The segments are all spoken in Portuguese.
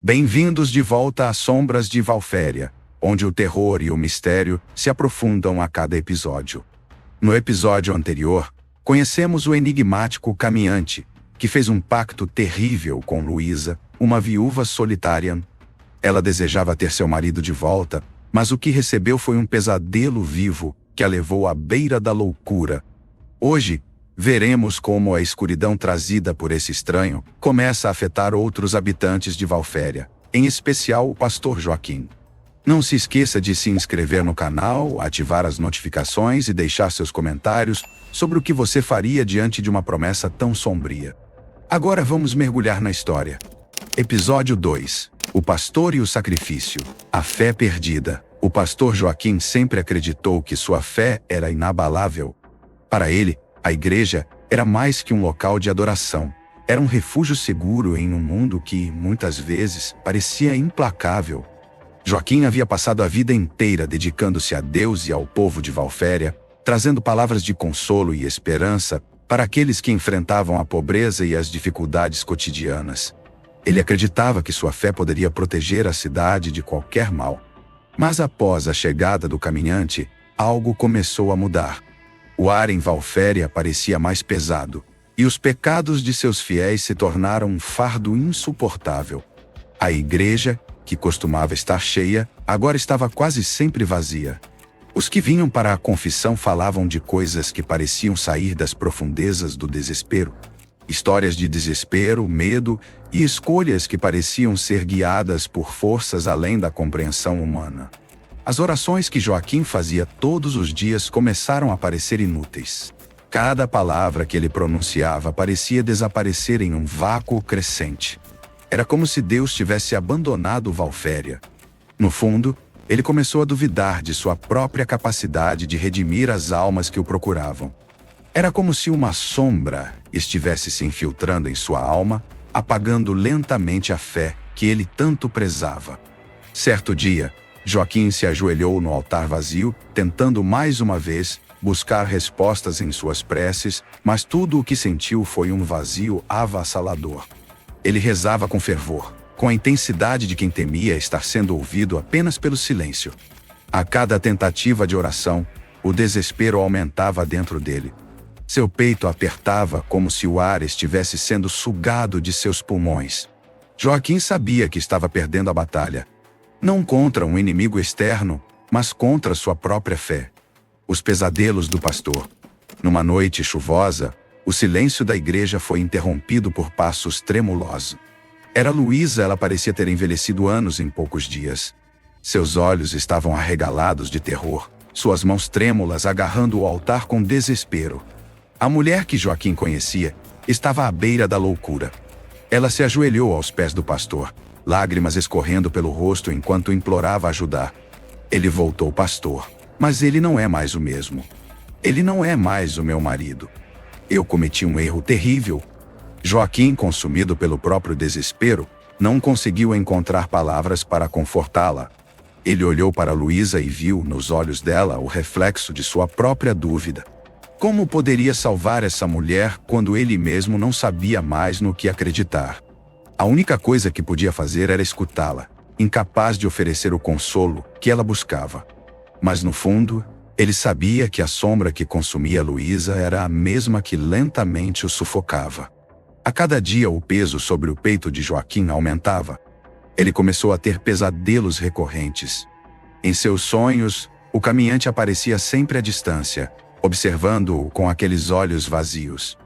Bem-vindos de volta às Sombras de Valféria, onde o terror e o mistério se aprofundam a cada episódio. No episódio anterior, conhecemos o enigmático caminhante, que fez um pacto terrível com Luísa, uma viúva solitária. Ela desejava ter seu marido de volta, mas o que recebeu foi um pesadelo vivo que a levou à beira da loucura. Hoje, veremos como a escuridão trazida por esse estranho começa a afetar outros habitantes de Valféria, em especial o pastor Joaquim. Não se esqueça de se inscrever no canal, ativar as notificações e deixar seus comentários sobre o que você faria diante de uma promessa tão sombria. Agora vamos mergulhar na história. Episódio 2. O pastor e o sacrifício. A fé perdida. O pastor Joaquim sempre acreditou que sua fé era inabalável. Para ele, a igreja era mais que um local de adoração. Era um refúgio seguro em um mundo que, muitas vezes, parecia implacável. Joaquim havia passado a vida inteira dedicando-se a Deus e ao povo de Valféria, trazendo palavras de consolo e esperança para aqueles que enfrentavam a pobreza e as dificuldades cotidianas. Ele acreditava que sua fé poderia proteger a cidade de qualquer mal. Mas após a chegada do caminhante, algo começou a mudar. O ar em Valféria parecia mais pesado, e os pecados de seus fiéis se tornaram um fardo insuportável. A igreja, que costumava estar cheia, agora estava quase sempre vazia. Os que vinham para a confissão falavam de coisas que pareciam sair das profundezas do desespero. Histórias de desespero, medo e escolhas que pareciam ser guiadas por forças além da compreensão humana. As orações que Joaquim fazia todos os dias começaram a parecer inúteis. Cada palavra que ele pronunciava parecia desaparecer em um vácuo crescente. Era como se Deus tivesse abandonado Valféria. No fundo, ele começou a duvidar de sua própria capacidade de redimir as almas que o procuravam. Era como se uma sombra estivesse se infiltrando em sua alma, apagando lentamente a fé que ele tanto prezava. Certo dia, Joaquim se ajoelhou no altar vazio, tentando mais uma vez buscar respostas em suas preces, mas tudo o que sentiu foi um vazio avassalador. Ele rezava com fervor, com a intensidade de quem temia estar sendo ouvido apenas pelo silêncio. A cada tentativa de oração, o desespero aumentava dentro dele. Seu peito apertava como se o ar estivesse sendo sugado de seus pulmões. Joaquim sabia que estava perdendo a batalha. Não contra um inimigo externo, mas contra sua própria fé. Os pesadelos do pastor. Numa noite chuvosa, o silêncio da igreja foi interrompido por passos tremulosos. Era Luísa, ela parecia ter envelhecido anos em poucos dias. Seus olhos estavam arregalados de terror, suas mãos trêmulas agarrando o altar com desespero. A mulher que Joaquim conhecia estava à beira da loucura. Ela se ajoelhou aos pés do pastor, lágrimas escorrendo pelo rosto enquanto implorava ajudar. Ele voltou, pastor, mas ele não é mais o mesmo. Ele não é mais o meu marido. Eu cometi um erro terrível. Joaquim, consumido pelo próprio desespero, não conseguiu encontrar palavras para confortá-la. Ele olhou para Luísa e viu nos olhos dela o reflexo de sua própria dúvida. Como poderia salvar essa mulher quando ele mesmo não sabia mais no que acreditar? A única coisa que podia fazer era escutá-la, incapaz de oferecer o consolo que ela buscava. Mas no fundo, ele sabia que a sombra que consumia Luísa era a mesma que lentamente o sufocava. A cada dia o peso sobre o peito de Joaquim aumentava. Ele começou a ter pesadelos recorrentes. Em seus sonhos, o caminhante aparecia sempre à distância, observando-o com aqueles olhos vazios.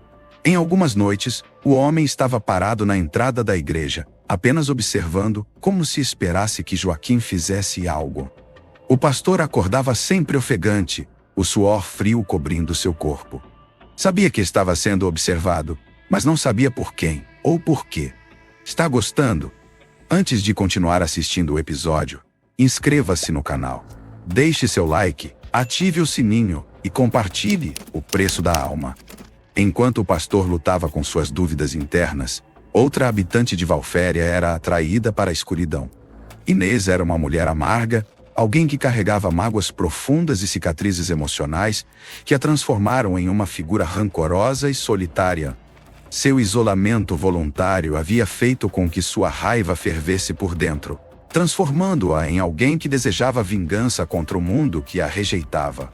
Em algumas noites, o homem estava parado na entrada da igreja, apenas observando, como se esperasse que Joaquim fizesse algo. O pastor acordava sempre ofegante, o suor frio cobrindo seu corpo. Sabia que estava sendo observado, mas não sabia por quem ou por quê. Está gostando? Antes de continuar assistindo o episódio, inscreva-se no canal. Deixe seu like, ative o sininho e compartilhe o preço da alma. Enquanto o pastor lutava com suas dúvidas internas, outra habitante de Valféria era atraída para a escuridão. Inês era uma mulher amarga, alguém que carregava mágoas profundas e cicatrizes emocionais que a transformaram em uma figura rancorosa e solitária. Seu isolamento voluntário havia feito com que sua raiva fervesse por dentro, transformando-a em alguém que desejava vingança contra o mundo que a rejeitava.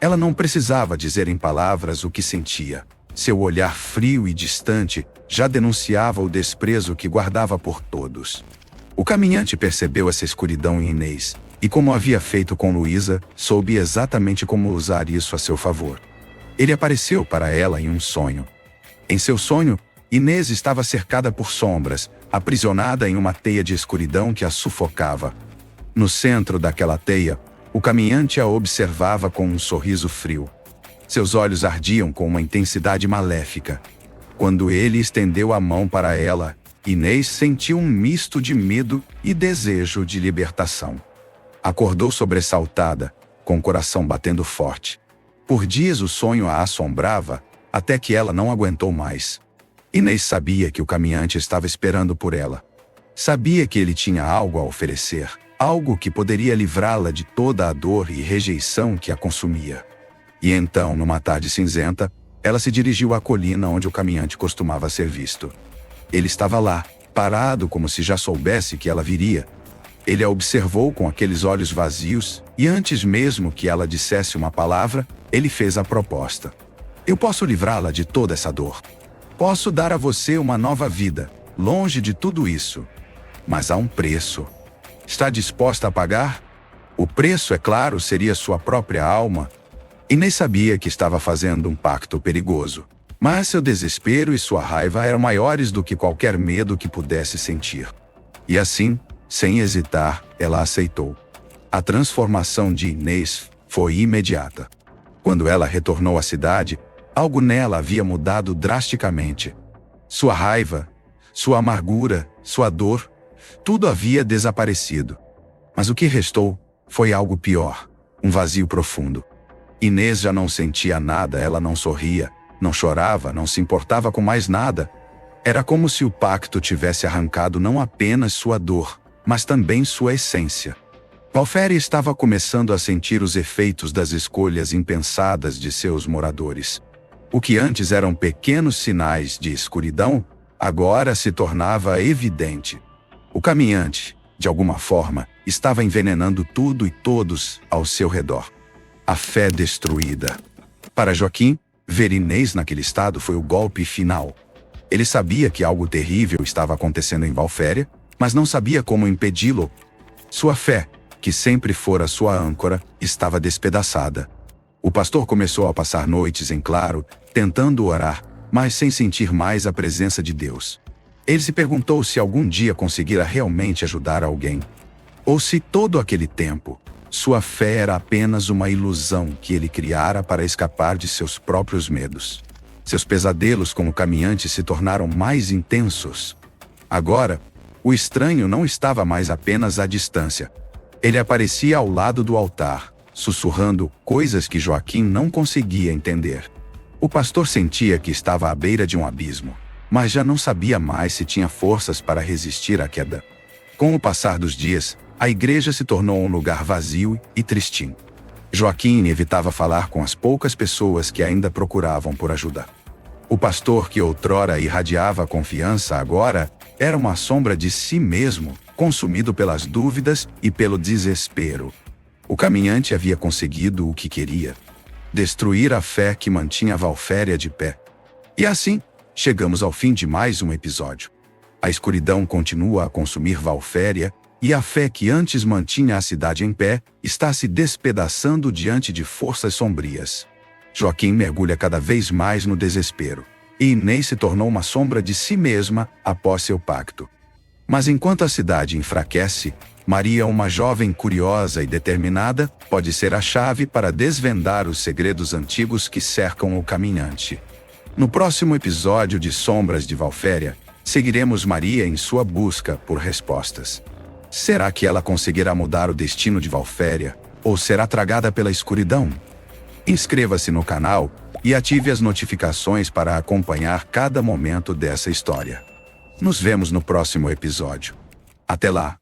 Ela não precisava dizer em palavras o que sentia. Seu olhar frio e distante já denunciava o desprezo que guardava por todos. O caminhante percebeu essa escuridão em Inês, e como havia feito com Luísa, soube exatamente como usar isso a seu favor. Ele apareceu para ela em um sonho. Em seu sonho, Inês estava cercada por sombras, aprisionada em uma teia de escuridão que a sufocava. No centro daquela teia, o caminhante a observava com um sorriso frio. Seus olhos ardiam com uma intensidade maléfica. Quando ele estendeu a mão para ela, Inês sentiu um misto de medo e desejo de libertação. Acordou sobressaltada, com o coração batendo forte. Por dias o sonho a assombrava, até que ela não aguentou mais. Inês sabia que o caminhante estava esperando por ela. Sabia que ele tinha algo a oferecer, algo que poderia livrá-la de toda a dor e rejeição que a consumia. E então, numa tarde cinzenta, ela se dirigiu à colina onde o caminhante costumava ser visto. Ele estava lá, parado como se já soubesse que ela viria. Ele a observou com aqueles olhos vazios, e antes mesmo que ela dissesse uma palavra, ele fez a proposta. Eu posso livrá-la de toda essa dor. Posso dar a você uma nova vida, longe de tudo isso. Mas há um preço. Está disposta a pagar? O preço, é claro, seria sua própria alma. Inês sabia que estava fazendo um pacto perigoso. Mas seu desespero e sua raiva eram maiores do que qualquer medo que pudesse sentir. E assim, sem hesitar, ela aceitou. A transformação de Inês foi imediata. Quando ela retornou à cidade, algo nela havia mudado drasticamente. Sua raiva, sua amargura, sua dor, tudo havia desaparecido. Mas o que restou foi algo pior, um vazio profundo. Inês já não sentia nada, ela não sorria, não chorava, não se importava com mais nada. Era como se o pacto tivesse arrancado não apenas sua dor, mas também sua essência. Valféria estava começando a sentir os efeitos das escolhas impensadas de seus moradores. O que antes eram pequenos sinais de escuridão, agora se tornava evidente. O caminhante, de alguma forma, estava envenenando tudo e todos ao seu redor. A fé destruída. Para Joaquim, ver Inês naquele estado foi o golpe final. Ele sabia que algo terrível estava acontecendo em Valféria, mas não sabia como impedi-lo. Sua fé, que sempre fora sua âncora, estava despedaçada. O pastor começou a passar noites em claro, tentando orar, mas sem sentir mais a presença de Deus. Ele se perguntou se algum dia conseguira realmente ajudar alguém. Ou se todo aquele tempo, sua fé era apenas uma ilusão que ele criara para escapar de seus próprios medos. Seus pesadelos como caminhante se tornaram mais intensos. Agora, o estranho não estava mais apenas à distância. Ele aparecia ao lado do altar, sussurrando coisas que Joaquim não conseguia entender. O pastor sentia que estava à beira de um abismo, mas já não sabia mais se tinha forças para resistir à queda. Com o passar dos dias, a igreja se tornou um lugar vazio e tristinho. Joaquim evitava falar com as poucas pessoas que ainda procuravam por ajuda. O pastor que outrora irradiava confiança agora era uma sombra de si mesmo, consumido pelas dúvidas e pelo desespero. O caminhante havia conseguido o que queria: destruir a fé que mantinha Valféria de pé. E assim, chegamos ao fim de mais um episódio. A escuridão continua a consumir Valféria, e a fé que antes mantinha a cidade em pé está se despedaçando diante de forças sombrias. Joaquim mergulha cada vez mais no desespero, e Inês se tornou uma sombra de si mesma após seu pacto. Mas enquanto a cidade enfraquece, Maria, uma jovem curiosa e determinada, pode ser a chave para desvendar os segredos antigos que cercam o caminhante. No próximo episódio de Sombras de Valféria, seguiremos Maria em sua busca por respostas. Será que ela conseguirá mudar o destino de Valféria, ou será tragada pela escuridão? Inscreva-se no canal e ative as notificações para acompanhar cada momento dessa história. Nos vemos no próximo episódio. Até lá!